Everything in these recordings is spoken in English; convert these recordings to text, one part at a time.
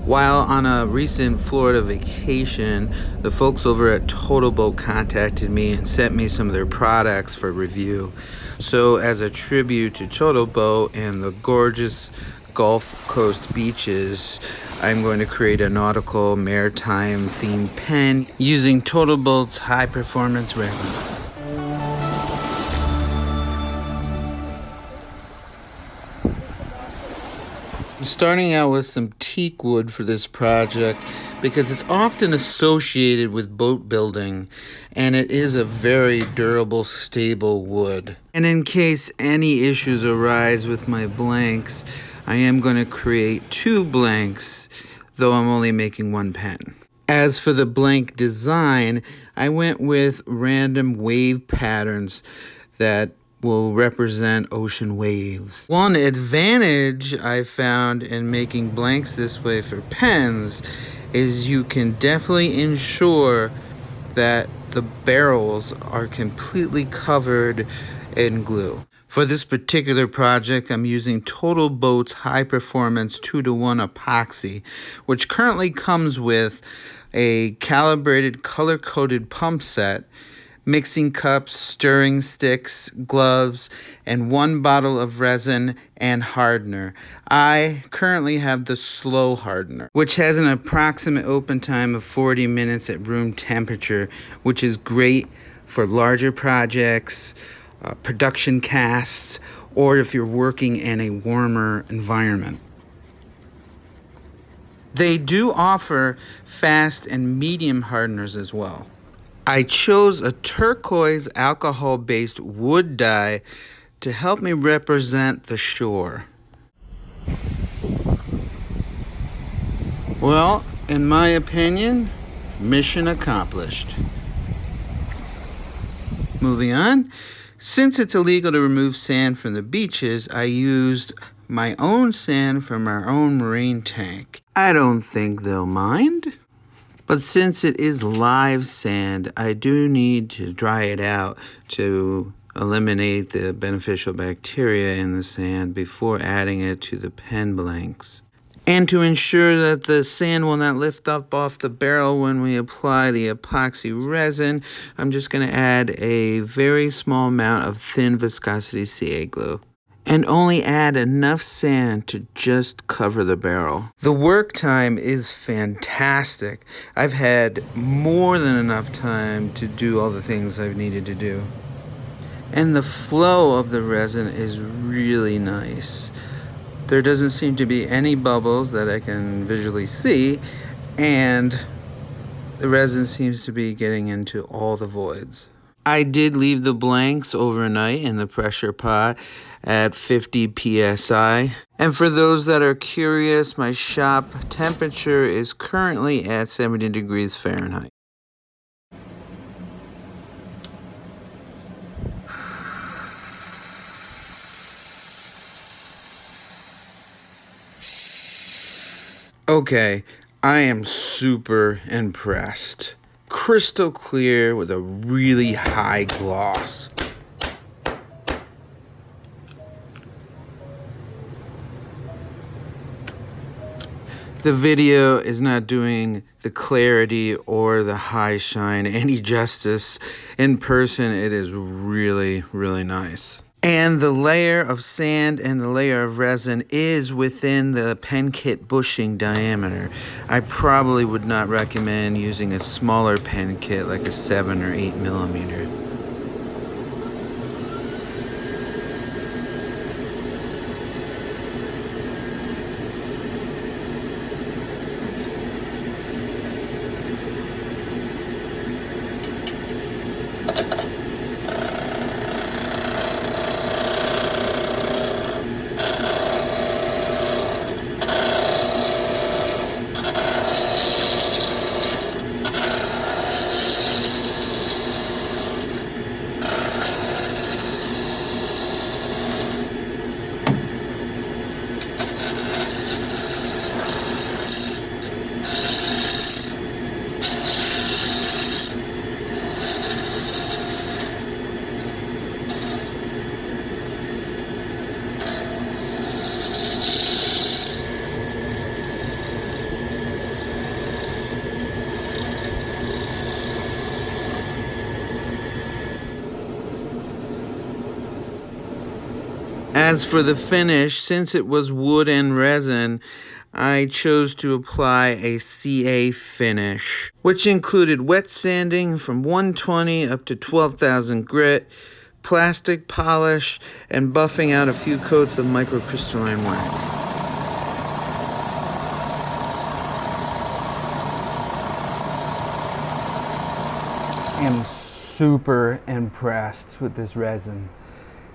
While on a recent Florida vacation, the folks over at Totalboat contacted me and sent me some of their products for review. So as a tribute to Totalboat and the gorgeous Gulf Coast beaches, I'm going to create a nautical maritime themed pen using Totalboat's high performance resin. I'm starting out with some teak wood for this project because it's often associated with boat building and it is a very durable, stable wood. And in case any issues arise with my blanks, I am going to create 2 blanks, though I'm only making 1 pen. As for the blank design, I went with random wave patterns that will represent ocean waves. One advantage I found in making blanks this way for pens is you can definitely ensure that the barrels are completely covered in glue. For this particular project, I'm using Totalboat's High Performance 2-to-1 Epoxy, which currently comes with a calibrated color-coded pump set, mixing cups, stirring sticks, gloves, and 1 bottle of resin and hardener. I currently have the slow hardener, which has an approximate open time of 40 minutes at room temperature, which is great for larger projects, production casts, or if you're working in a warmer environment. They do offer fast and medium hardeners as well. I chose a turquoise alcohol-based wood dye to help me represent the shore. Well, in my opinion, mission accomplished. Moving on, since it's illegal to remove sand from the beaches, I used my own sand from our own marine tank. I don't think they'll mind. But since it is live sand, I do need to dry it out to eliminate the beneficial bacteria in the sand before adding it to the pen blanks. And to ensure that the sand will not lift up off the barrel when we apply the epoxy resin, I'm just going to add a very small amount of thin viscosity CA glue. And only add enough sand to just cover the barrel. The work time is fantastic. I've had more than enough time to do all the things I've needed to do. And the flow of the resin is really nice. There doesn't seem to be any bubbles that I can visually see, and the resin seems to be getting into all the voids. I did leave the blanks overnight in the pressure pot at 50 psi. And for those that are curious, my shop temperature is currently at 70 degrees Fahrenheit. Okay, I am super impressed. Crystal clear with a really high gloss. The video is not doing the clarity or the high shine any justice. In person, it is really, really nice. And the layer of sand and the layer of resin is within the pen kit bushing diameter. I probably would not recommend using a smaller pen kit like a 7 or 8 millimeter. As for the finish, since it was wood and resin, I chose to apply a CA finish, which included wet sanding from 120 up to 12,000 grit, plastic polish, and buffing out a few coats of microcrystalline wax. I am super impressed with this resin.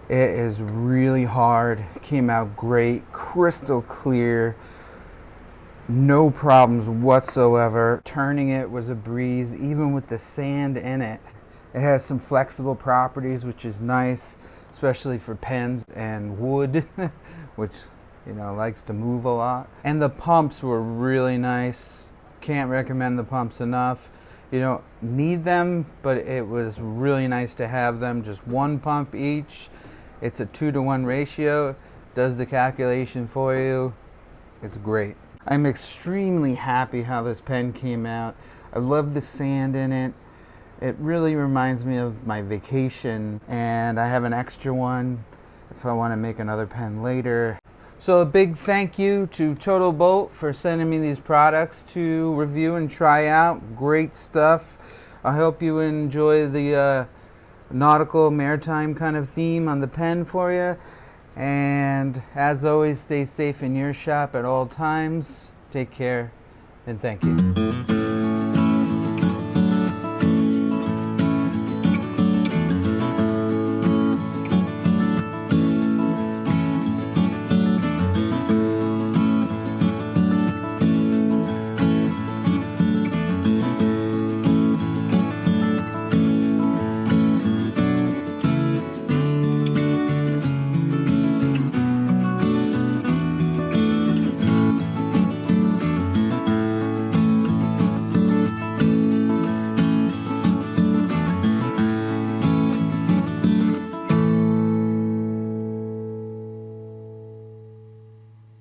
It is really hard, came out great, crystal clear, no problems whatsoever. Turning it was a breeze, even with the sand in it. It has some flexible properties, which is nice, especially for pens and wood, which, you know, likes to move a lot. And the pumps were really nice. Can't recommend the pumps enough. You don't need them, but it was really nice to have them. Just one pump each. It's a 2-to-1 ratio. Does the calculation for you. It's great. I'm extremely happy how this pen came out. I love the sand in it. It really reminds me of my vacation, and I have an extra one if I want to make another pen later. So a big thank you to Totalboat for sending me these products to review and try out. Great stuff. I hope you enjoy the nautical, maritime kind of theme on the pen for you. And as always, stay safe in your shop at all times. Take care, and thank you.